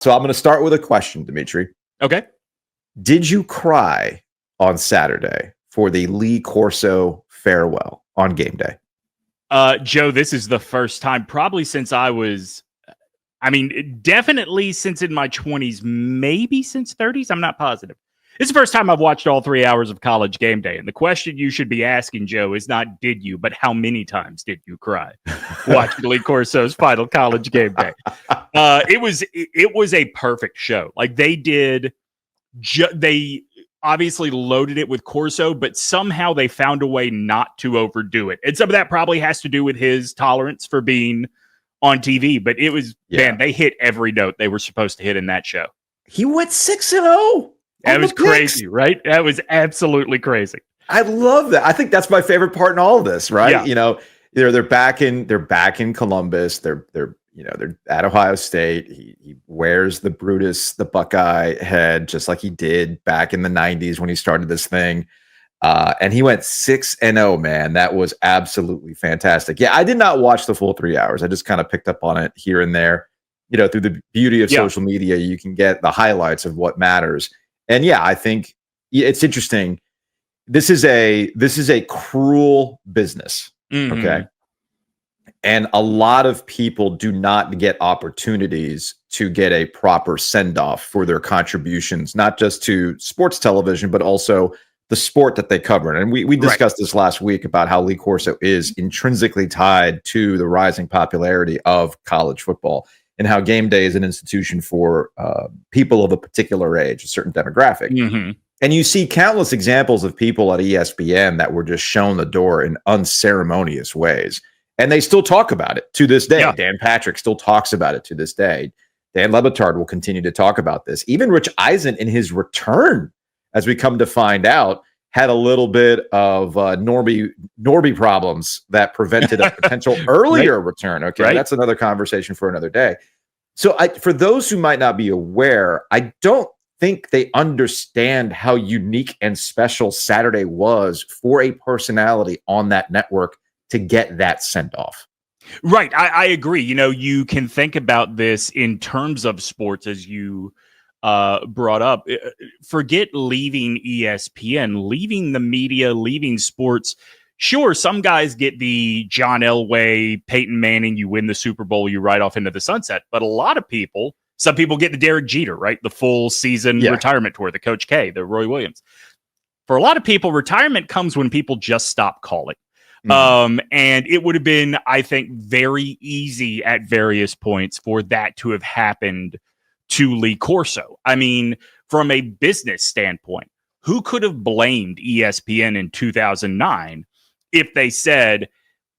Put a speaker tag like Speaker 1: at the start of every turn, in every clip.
Speaker 1: So I'm going to start with a question, Demetri.
Speaker 2: Okay.
Speaker 1: Did you cry on Saturday for the Lee Corso farewell on game day?
Speaker 2: Joe, this is the first time probably since definitely since in my 20s, maybe since 30s. I'm not positive. It's the first time I've watched all 3 hours of College Game Day. And the question you should be asking, Joe, is not did you, but how many times did you cry watching Lee Corso's final College Game Day? It was a perfect show. Like they obviously loaded it with Corso, but somehow they found a way not to overdo it. And some of that probably has to do with his tolerance for being on TV. But it was, man, they hit every note they were supposed to hit in that show.
Speaker 1: He went 6-0.
Speaker 2: That was crazy, right? That was absolutely crazy.
Speaker 1: I love that. I think that's my favorite part in all of this, right? Yeah. You know, they're back in Columbus. They're at Ohio State. He wears the Brutus, the Buckeye head, just like he did back in the 90s when he started this thing. And he went 6-0, man. That was absolutely fantastic. Yeah, I did not watch the full 3 hours. I just kind of picked up on it here and there. You know, through the beauty of social media, you can get the highlights of what matters. And yeah, I think it's interesting. This is a cruel business. Mm-hmm. Okay. And a lot of people do not get opportunities to get a proper send-off for their contributions, not just to sports television, but also the sport that they cover. And we discussed this last week about how Lee Corso is intrinsically tied to the rising popularity of college football, and how game day is an institution for people of a particular age, a certain demographic. Mm-hmm. And you see countless examples of people at ESPN that were just shown the door in unceremonious ways. And they still talk about it to this day. Yeah. Dan Patrick still talks about it to this day. Dan Le Batard will continue to talk about this. Even Rich Eisen, in his return, as we come to find out, had a little bit of Norby problems that prevented a potential earlier return. Okay, right. That's another conversation for another day. So for those who might not be aware, I don't think they understand how unique and special Saturday was for a personality on that network to get that sent off.
Speaker 2: Right. I agree. You know, you can think about this in terms of sports, as you brought up. Forget leaving ESPN, leaving the media, leaving sports. Sure, some guys get the John Elway, Peyton Manning, you win the Super Bowl, you ride off into the sunset. But a lot of people, some people get the Derek Jeter, right? The full season retirement tour, the Coach K, the Roy Williams. For a lot of people, retirement comes when people just stop calling. Mm-hmm. And it would have been, I think, very easy at various points for that to have happened to Lee Corso. I mean, from a business standpoint, who could have blamed ESPN in 2009 if they said,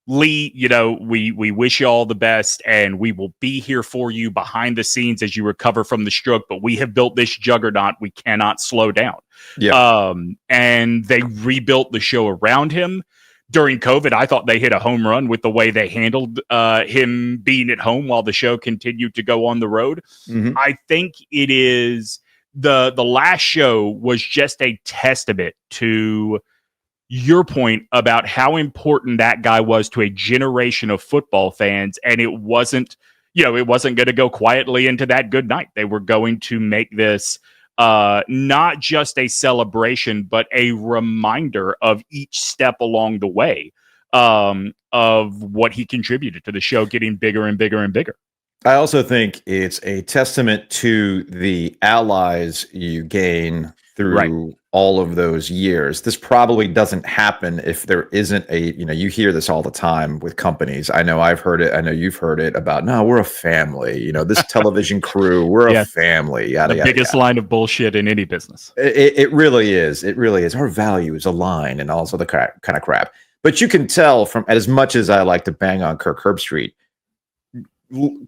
Speaker 2: Lee, you know, we wish you all the best and we will be here for you behind the scenes as you recover from the stroke, but we have built this juggernaut. We cannot slow down. Yeah. And they rebuilt the show around him. During COVID, I thought they hit a home run with the way they handled him being at home while the show continued to go on the road. Mm-hmm. I think it is the last show was just a testament to your point about how important that guy was to a generation of football fans. And it wasn't going to go quietly into that good night. They were going to make this not just a celebration, but a reminder of each step along the way of what he contributed to the show getting bigger and bigger and bigger.
Speaker 1: I also think it's a testament to the allies you gain through all of those years. This probably doesn't happen if there isn't you hear this all the time with companies. I know I've heard it. I know you've heard it about, no, we're a family. You know, this television crew, we're a family. Yada,
Speaker 2: the biggest line of bullshit in any business.
Speaker 1: It really is. It really is. Our values align and all this other kind of crap. But you can tell from, as much as I like to bang on Kirk Herbstreit,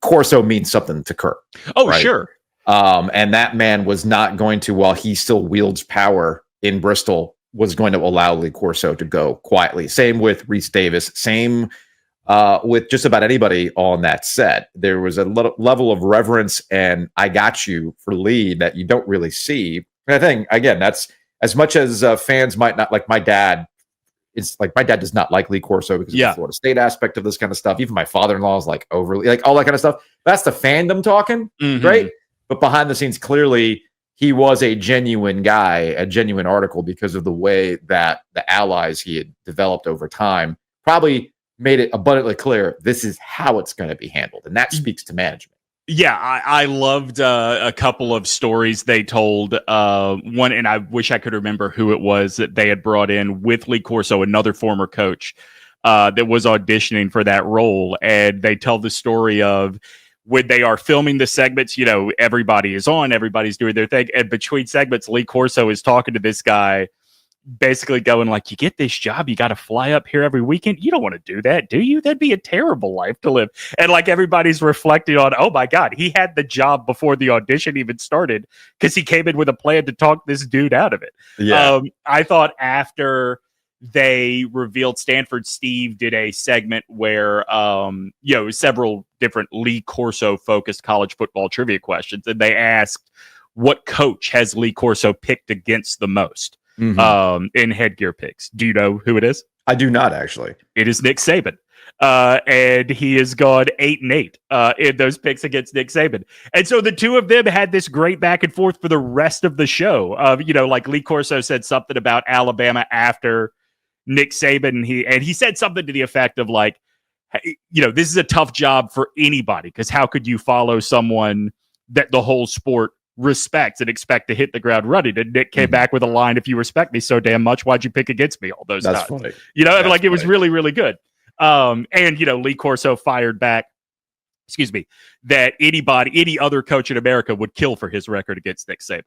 Speaker 1: Corso means something to Kirk.
Speaker 2: Oh, right? Sure.
Speaker 1: And that man was not going to, while he still wields power in Bristol, was going to allow Lee Corso to go quietly. Same with Reese Davis. Same with just about anybody on that set. There was a level of reverence and I got you for Lee that you don't really see. And I think, again, that's as much as fans might not like. My dad, it's like my dad does not like Lee Corso because of the Florida State aspect of this kind of stuff. Even my father-in-law is like overly, like all that kind of stuff. That's the fandom talking, right? But behind the scenes, clearly he was a genuine guy, a genuine article, because of the way that the allies he had developed over time probably made it abundantly clear this is how it's going to be handled. And that speaks to management.
Speaker 2: Yeah, I loved a couple of stories they told. One, and I wish I could remember who it was that they had brought in with Lee Corso, another former coach that was auditioning for that role. And they tell the story of when they are filming the segments, you know, everybody is on, everybody's doing their thing. And between segments, Lee Corso is talking to this guy, basically going like, you get this job, you got to fly up here every weekend. You don't want to do that, do you? That'd be a terrible life to live. And like everybody's reflecting on, oh my God, he had the job before the audition even started because he came in with a plan to talk this dude out of it.
Speaker 1: Yeah.
Speaker 2: I thought after they revealed Stanford, Steve did a segment where, you know, several different Lee Corso focused college football trivia questions. And they asked, what coach has Lee Corso picked against the most? In headgear picks. Do you know who it is?
Speaker 1: I do not, actually.
Speaker 2: It is Nick Saban. And he has gone 8-8 in those picks against Nick Saban. And so the two of them had this great back and forth for the rest of the show. You know, like Lee Corso said something about Alabama after Nick Saban. And he said something to the effect of like, you know, this is a tough job for anybody because how could you follow someone that the whole sport respects and expect to hit the ground running? And Nick came back with a line, if you respect me so damn much, why'd you pick against me all those
Speaker 1: That's
Speaker 2: times?
Speaker 1: funny.
Speaker 2: You know,
Speaker 1: That's
Speaker 2: like it was
Speaker 1: funny.
Speaker 2: really, really good. And, you know, Lee Corso fired back, that any other coach in America would kill for his record against Nick Saban.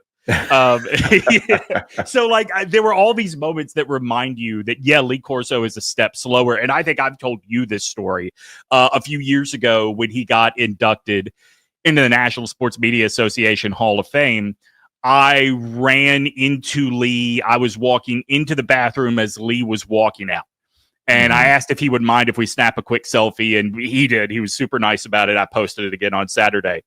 Speaker 2: So like there were all these moments that remind you that, yeah, Lee Corso is a step slower. And I think I've told you this story a few years ago when he got inducted into the National Sports Media Association Hall of Fame. I ran into Lee. I was walking into the bathroom as Lee was walking out. And I asked if he would mind if we snap a quick selfie, and he did. He was super nice about it. I posted it again on Saturday.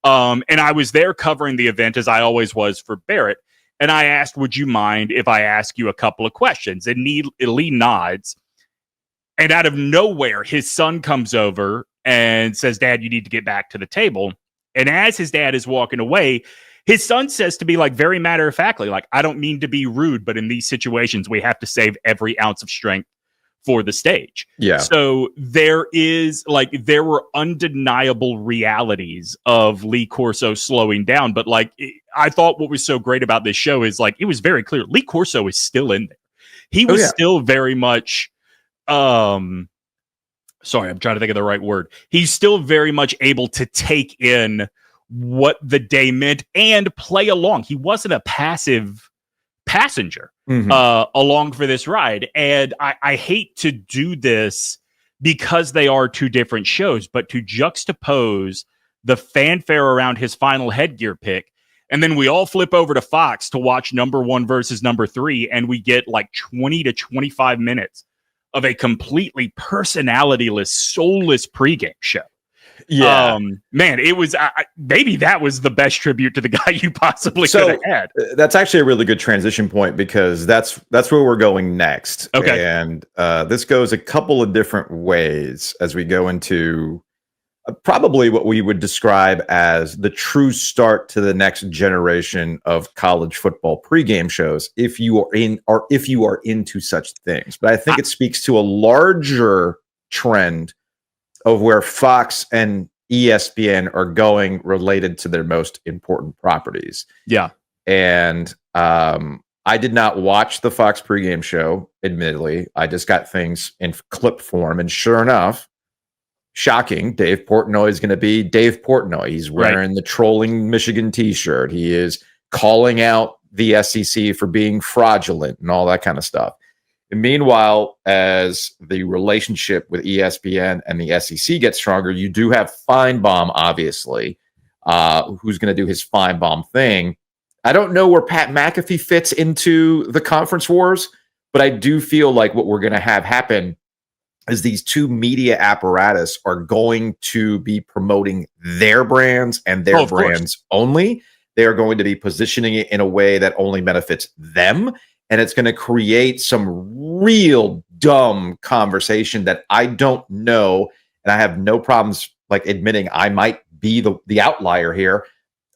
Speaker 2: And I was there covering the event, as I always was for Barrett. And I asked, would you mind if I ask you a couple of questions? And Lee nods. And out of nowhere, his son comes over and says, Dad, you need to get back to the table. And as his dad is walking away, his son says to me, like, very matter-of-factly, like, I don't mean to be rude, but in these situations, we have to save every ounce of strength for the stage.
Speaker 1: Yeah.
Speaker 2: So there were undeniable realities of Lee Corso slowing down. But like, I thought what was so great about this show is like, it was very clear Lee Corso is still in there. He was still very much, sorry, I'm trying to think of the right word. He's still very much able to take in what the day meant and play along. He wasn't a passive passenger along for this ride. And I hate to do this because they are two different shows, but to juxtapose the fanfare around his final headgear pick, and then we all flip over to Fox to watch number 1 versus number 3, and we get like 20 to 25 minutes of a completely personality-less, soulless pregame show.
Speaker 1: Yeah,
Speaker 2: man, it was maybe that was the best tribute to the guy you possibly could have had.
Speaker 1: That's actually a really good transition point because that's where we're going next.
Speaker 2: Okay,
Speaker 1: and this goes a couple of different ways as we go into probably what we would describe as the true start to the next generation of college football pregame shows, if you are into such things. But I think it speaks to a larger trend of where Fox and ESPN are going related to their most important properties.
Speaker 2: Yeah.
Speaker 1: And I did not watch the Fox pregame show, admittedly. I just got things in clip form. And sure enough, shocking, Dave Portnoy is going to be Dave Portnoy. He's wearing the trolling Michigan t-shirt. He is calling out the SEC for being fraudulent and all that kind of stuff. And meanwhile, as the relationship with ESPN and the SEC gets stronger, you do have Feinbaum, obviously, who's going to do his Feinbaum thing. I don't know where Pat McAfee fits into the conference wars, but I do feel like what we're going to have happen is these two media apparatus are going to be promoting their brands and their brands only. They are going to be positioning it in a way that only benefits them. And it's going to create some real dumb conversation that I don't know. And I have no problems like admitting I might be the outlier here.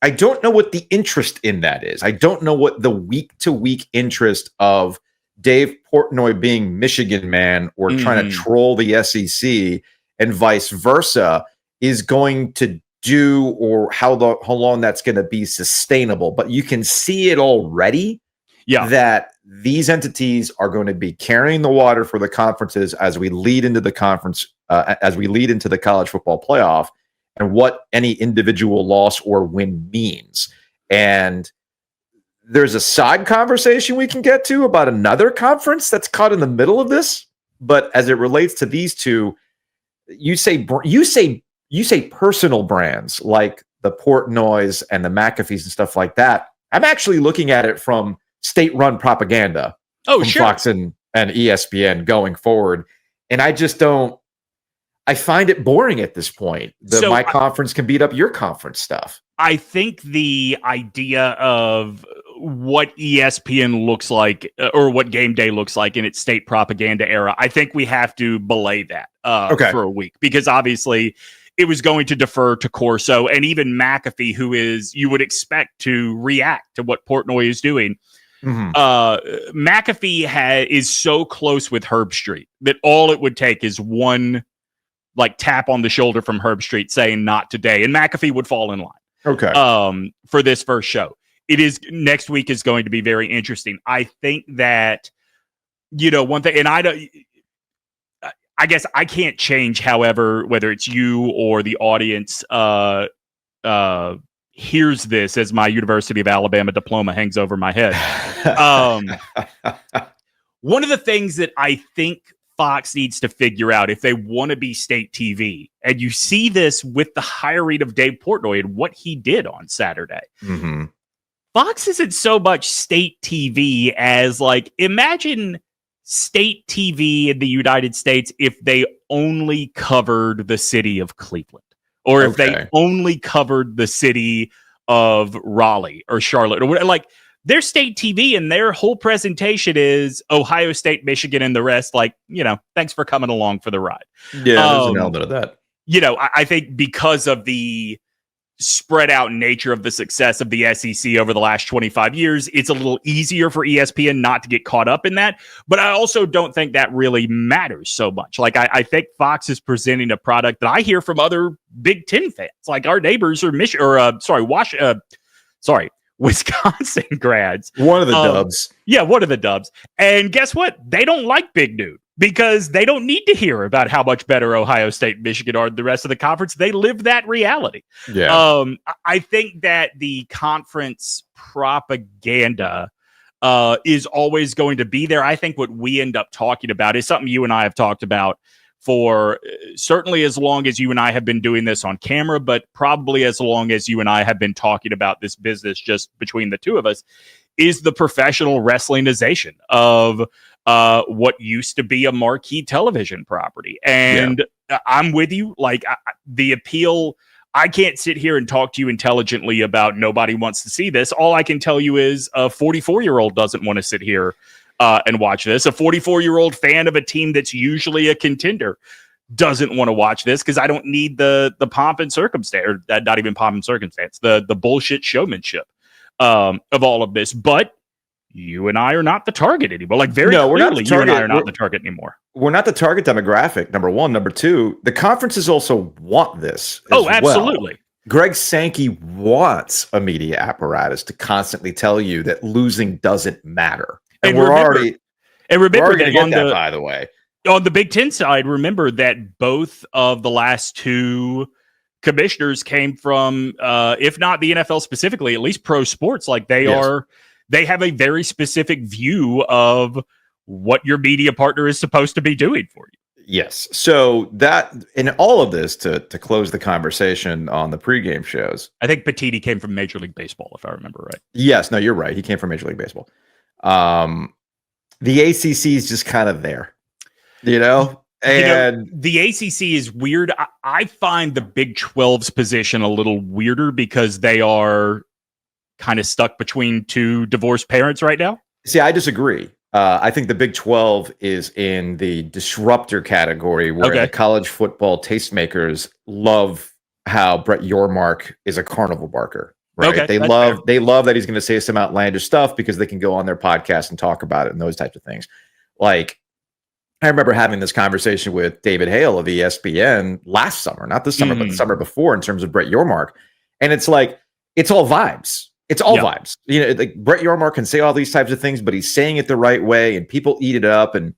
Speaker 1: I don't know what the interest in that is. I don't know what the week-to-week interest of Dave Portnoy being Michigan man or trying to troll the SEC and vice versa is going to do, or how long that's going to be sustainable. But you can see it already that these entities are going to be carrying the water for the conferences as we lead into the conference, as we lead into the college football playoff, and what any individual loss or win means. And there's a side conversation we can get to about another conference that's caught in the middle of this. But as it relates to these two, you say personal brands like the Portnoys and the McAfees and stuff like that. I'm actually looking at it from state-run propaganda from Fox and ESPN going forward. And I just don't, I find it boring at this point. My conference can beat up your conference stuff.
Speaker 2: I think the idea of what ESPN looks like, or what Game Day looks like in its state propaganda era, I think we have to belay that for a week, because obviously it was going to defer to Corso and even McAfee, who is, you would expect to react to what Portnoy is doing. McAfee is so close with Herb Street that all it would take is one tap on the shoulder from Herb Street saying not today, and McAfee would fall in line. For this first show. It is, next week is going to be very interesting. I think that, one thing, and I guess I can't change, however, whether it's you or the audience hears this as my University of Alabama diploma hangs over my head. One of the things that I think Fox needs to figure out if they want to be state TV, and you see this with the hiring of Dave Portnoy and what he did on Saturday. Fox isn't so much state TV as imagine state TV in the United States if they only covered the city of Cleveland, or if they only covered the city of Raleigh or Charlotte, or whatever. Their state TV and their whole presentation is Ohio State, Michigan, and the rest. Thanks for coming along for the ride.
Speaker 1: Yeah, there's an element of that.
Speaker 2: I think because of the spread out nature of the success of the SEC over the last 25 years, it's a little easier for ESPN not to get caught up in that. But I also don't think that really matters so much. I think Fox is presenting a product that I hear from other Big Ten fans, our neighbors or Wisconsin grads.
Speaker 1: One of the dubs.
Speaker 2: Yeah, one of the dubs. And guess what? They don't like Big Dude, because they don't need to hear about how much better Ohio State, Michigan are than the rest of the conference. They live that reality.
Speaker 1: Yeah.
Speaker 2: I think that the conference propaganda is always going to be there. I think what we end up talking about is something you and I have talked about for certainly as long as you and I have been doing this on camera, but probably as long as you and I have been talking about this business just between the two of us, is the professional wrestlingization of what used to be a marquee television property. And I'm with you. The appeal, I can't sit here and talk to you intelligently about nobody wants to see this. All I can tell you is a 44-year-old doesn't want to sit here and watch this. A 44-year-old fan of a team that's usually a contender doesn't want to watch this, because I don't need the pomp and circumstance, or not even pomp and circumstance, the bullshit showmanship of all of this. But you and I are not the target anymore. Clearly, you and I are not the target anymore.
Speaker 1: We're not the target demographic, number one. Number two, the conferences also want this.
Speaker 2: Absolutely.
Speaker 1: Well. Greg Sankey wants a media apparatus to constantly tell you that losing doesn't matter. And we're already going to get that, by the way.
Speaker 2: On the Big Ten side, remember that both of the last two commissioners came from, if not the NFL specifically, at least pro sports. They have a very specific view of what your media partner is supposed to be doing for you.
Speaker 1: Yes. So that, in all of this, to close the conversation on the pregame shows,
Speaker 2: I think Petiti came from Major League Baseball, if I remember right.
Speaker 1: Yes. No, you're right. He came from Major League Baseball. The ACC is just kind of there, and
Speaker 2: the ACC is weird. I find the Big 12's position a little weirder, because they are kind of stuck between two divorced parents right now.
Speaker 1: See, I disagree. I think the Big 12 is in the disruptor category, where the college football tastemakers love how Brett Yormark is a carnival barker. right?
Speaker 2: Okay,
Speaker 1: they love that he's going to say some outlandish stuff because they can go on their podcast and talk about it and those types of things. Like, I remember having this conversation with David Hale of ESPN last summer, not this summer, but the summer before, in terms of Brett Yormark. And it's like, it's all vibes. It's all vibes. You know, like Brett Yormark can say all these types of things, but he's saying it the right way, and people eat it up. And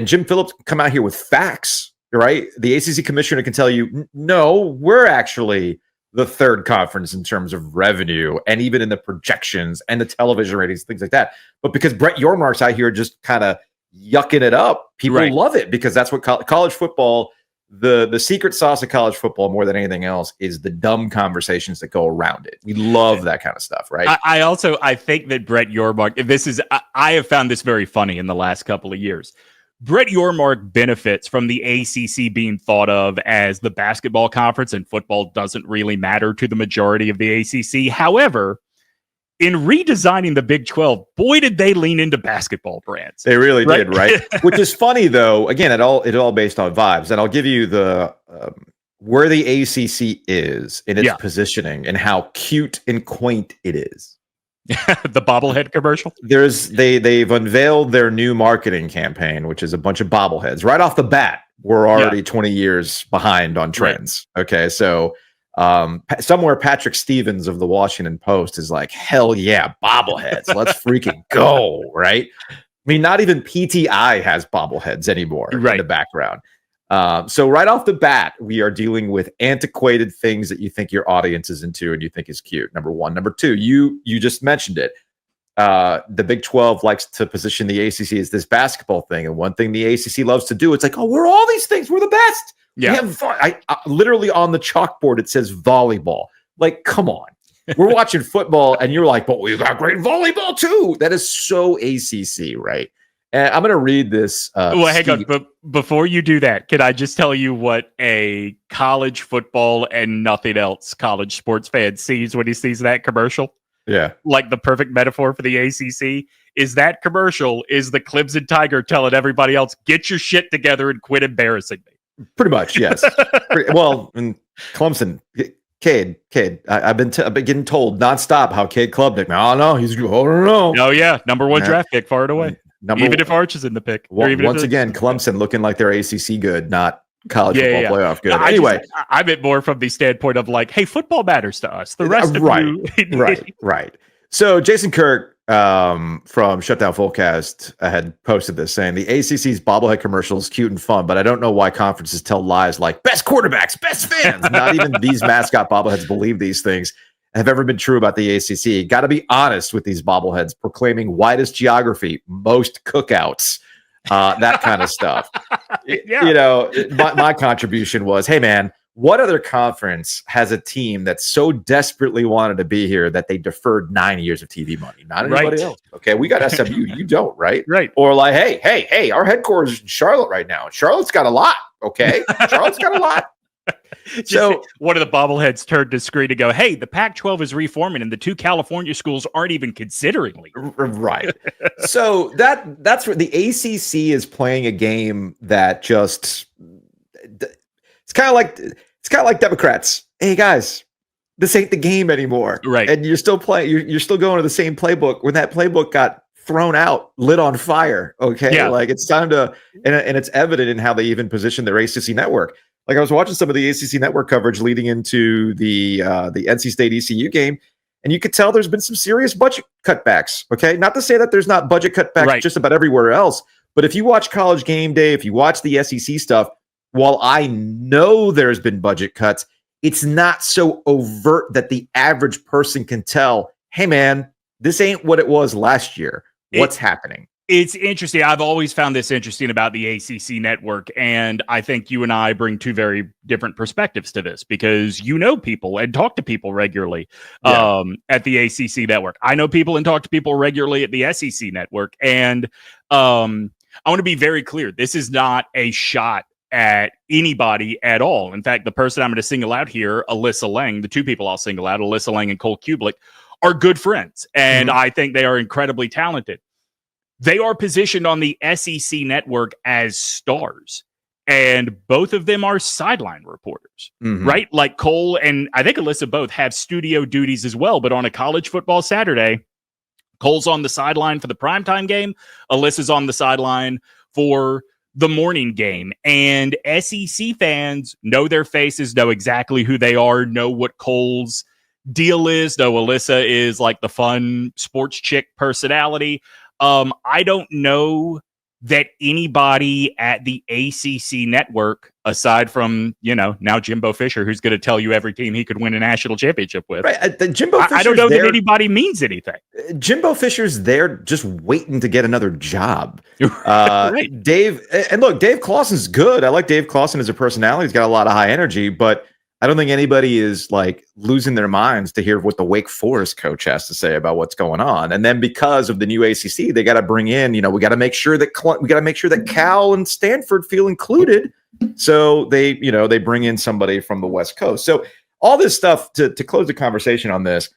Speaker 1: Jim Phillips can come out here with facts, right? The ACC commissioner can tell you, no, we're actually the third conference in terms of revenue, and even in the projections and the television ratings, things like that. But because Brett Yormark's out here just kind of yucking it up, people love it, because that's what college football, the secret sauce of college football, more than anything else, is the dumb conversations that go around it. We love that kind of stuff, right?
Speaker 2: I think that Brett Yormark, I have found this very funny in the last couple of years. Brett Yormark benefits from the ACC being thought of as the basketball conference, and football doesn't really matter to the majority of the ACC. However, in redesigning the Big 12, boy, did they lean into basketball brands.
Speaker 1: They really did, right? Which is funny, though. Again, it all based on vibes. And I'll give you the where the ACC is in its positioning and how cute and quaint it is.
Speaker 2: The bobblehead commercial.
Speaker 1: They've unveiled their new marketing campaign, which is a bunch of bobbleheads. Right off the bat, we're already 20 years behind on trends. Right. Okay, so somewhere Patrick Stevens of the Washington Post is like, hell yeah, bobbleheads. Let's freaking go, right? I mean, not even PTI has bobbleheads anymore in the background. So right off the bat, we are dealing with antiquated things that you think your audience is into and you think is cute. Number one. Number two, you just mentioned it. The Big 12 likes to position the ACC as this basketball thing. And one thing the ACC loves to do, it's like, oh, we're all these things. We're the best. Yeah. We have I literally on the chalkboard, it says volleyball. Like, come on. We're watching football and you're like, but we've got great volleyball too. That is so ACC, right? And I'm going to read this.
Speaker 2: Well, hang on. But before you do that, can I just tell you what a college football and nothing else college sports fan sees when he sees that commercial?
Speaker 1: Yeah.
Speaker 2: Like the perfect metaphor for the ACC is that commercial is the Clemson Tiger telling everybody else, get your shit together and quit embarrassing me.
Speaker 1: Pretty much, yes. Well, in Clemson, Cade, I've been getting told nonstop how Cade Klubnik. Oh no, he's no.
Speaker 2: Oh yeah, number one draft pick, far and away. Even if Arch is in the pick.
Speaker 1: Once again, Clemson looking like they're ACC good, not college football playoff good. Anyway,
Speaker 2: I meant more from the standpoint of like, hey, football matters to us. The rest of you,
Speaker 1: right. So Jason Kirk from Shutdown Fullcast had posted this saying the ACC's bobblehead commercial is cute and fun, but I don't know why conferences tell lies like best quarterbacks, best fans. Not even these mascot bobbleheads believe these things have ever been true about the ACC. Got to be honest with these bobbleheads proclaiming widest geography, most cookouts, that kind of stuff. You know, my contribution was, hey man, what other conference has a team that so desperately wanted to be here that they deferred 9 years of TV money? Not anybody else. Okay, we got SMU. You don't, right?
Speaker 2: Right.
Speaker 1: Or like, hey, our headquarters is in Charlotte right now. Charlotte's got a lot. Okay, Charlotte's got a lot.
Speaker 2: So one of the bobbleheads turned to screen to go, hey, the Pac-12 is reforming and the two California schools aren't even considering leaving.
Speaker 1: Right. So that's where the ACC is playing a game that just it's kind of like Democrats. Hey guys, this ain't the game anymore.
Speaker 2: Right.
Speaker 1: And you're still playing, you're still going to the same playbook when that playbook got thrown out, lit on fire. Okay.
Speaker 2: Yeah.
Speaker 1: Like it's time to, and it's evident in how they even position their ACC network. Like I was watching some of the ACC network coverage leading into the NC State ECU game, and you could tell there's been some serious budget cutbacks. Okay. Not to say that there's not budget cutbacks just about everywhere else, but if you watch College GameDay, if you watch the SEC stuff, while I know there's been budget cuts, it's not so overt that the average person can tell, hey, man, this ain't what it was last year. What's happening?
Speaker 2: It's interesting. I've always found this interesting about the ACC network, and I think you and I bring two very different perspectives to this because you know people and talk to people regularly at the ACC network. I know people and talk to people regularly at the SEC network, and I want to be very clear. This is not a shot at anybody at all. In fact, the person I'm going to single out here, Alyssa Lang, the two people I'll single out, Alyssa Lang and Cole Kublik, are good friends. And I think they are incredibly talented. They are positioned on the SEC network as stars. and both of them are sideline reporters, right? Like Cole and I think Alyssa both have studio duties as well, but on a college football Saturday, Cole's on the sideline for the primetime game. Alyssa's on the sideline for the morning game. And SEC fans know their faces, know exactly who they are, know what Cole's deal is, though Alyssa is like the fun sports chick personality. I don't know that anybody at the ACC network, aside from, now Jimbo Fisher, who's going to tell you every team he could win a national championship with.
Speaker 1: Right.
Speaker 2: I don't know that anybody means anything.
Speaker 1: Jimbo Fisher's there just waiting to get another job.
Speaker 2: Right.
Speaker 1: Dave Clawson's good. I like Dave Clawson as a personality. He's got a lot of high energy, but I don't think anybody is like losing their minds to hear what the Wake Forest coach has to say about what's going on. And then because of the new ACC, they got to bring in, we got to make sure that Cal and Stanford feel included. So they bring in somebody from the West Coast. So all this stuff to close the conversation on this,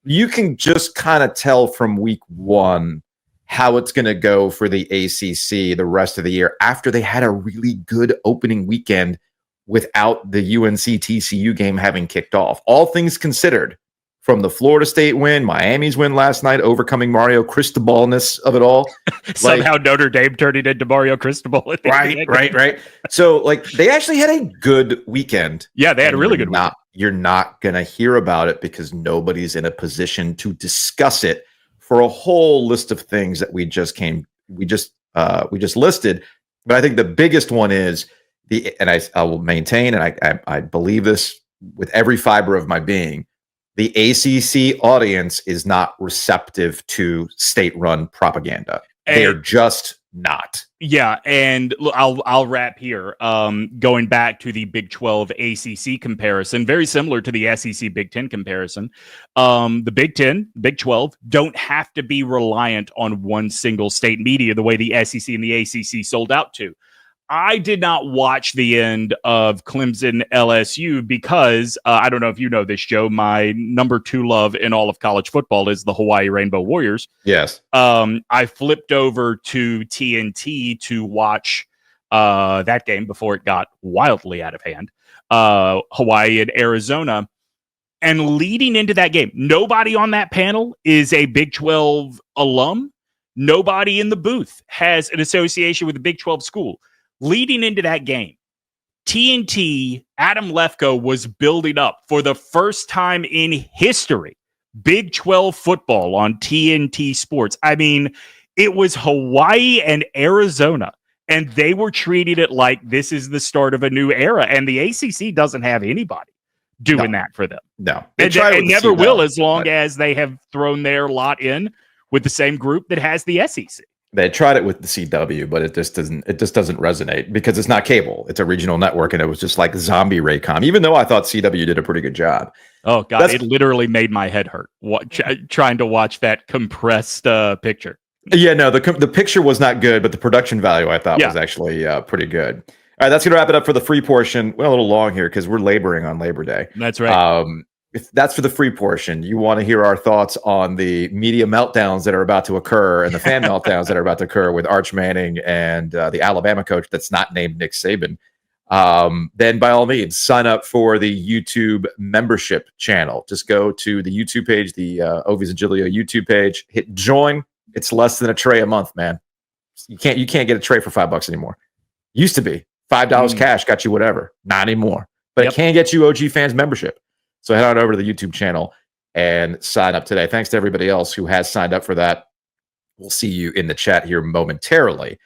Speaker 1: you can just kind of tell from week one how it's going to go for the ACC the rest of the year after they had a really good opening weekend without the UNC TCU game having kicked off. All things considered, from the Florida State win, Miami's win last night, overcoming Mario Cristobalness of it all.
Speaker 2: Somehow Notre Dame turned it into Mario Cristobal.
Speaker 1: Right. So they actually had a good weekend.
Speaker 2: Yeah, they had a really good weekend.
Speaker 1: You're not going to hear about it because nobody's in a position to discuss it for a whole list of things that we just listed. But I think the biggest one is I will maintain, and I believe this with every fiber of my being, the ACC audience is not receptive to state-run propaganda. They're just not.
Speaker 2: Yeah, and I'll wrap here. Going back to the Big 12 ACC comparison, very similar to the SEC Big 10 comparison. The Big 10, Big 12 don't have to be reliant on one single state media the way the SEC and the ACC sold out to. I did not watch the end of Clemson LSU because I don't know if you know this, Joe. My number 2 love in all of college football is the Hawaii Rainbow Warriors.
Speaker 1: Yes.
Speaker 2: I flipped over to TNT to watch that game before it got wildly out of hand. Hawaii and Arizona. And leading into that game, nobody on that panel is a Big 12 alum. Nobody in the booth has an association with a Big 12 school. Leading into that game, TNT, Adam Lefkoe was building up for the first time in history, Big 12 football on TNT Sports. I mean, it was Hawaii and Arizona, and they were treating it like this is the start of a new era, and the ACC doesn't have anybody doing that for them.
Speaker 1: No.
Speaker 2: It never will as long as they have thrown their lot in with the same group that has the SEC.
Speaker 1: They tried it with the CW, but it just doesn't resonate because it's not cable. It's a regional network, and it was just like zombie Raycom, even though I thought CW did a pretty good job.
Speaker 2: Oh, God, it literally made my head hurt trying to watch that compressed picture.
Speaker 1: Yeah, no, the picture was not good, but the production value I thought was actually pretty good. All right, that's going to wrap it up for the free portion. We're a little long here because we're laboring on Labor Day.
Speaker 2: That's right.
Speaker 1: If that's for the free portion, you want to hear our thoughts on the media meltdowns that are about to occur and the fan meltdowns that are about to occur with Arch Manning and the Alabama coach that's not named Nick Saban, then by all means, sign up for the YouTube membership channel. Just go to the YouTube page, the Ovies and Giglio YouTube page, hit join. It's less than a tray a month, man. You can't get a tray for $5 anymore. Used to be $5 cash got you whatever. Not anymore, but it can get you OG fans membership. So head on over to the YouTube channel and sign up today. Thanks to everybody else who has signed up for that. We'll see you in the chat here momentarily.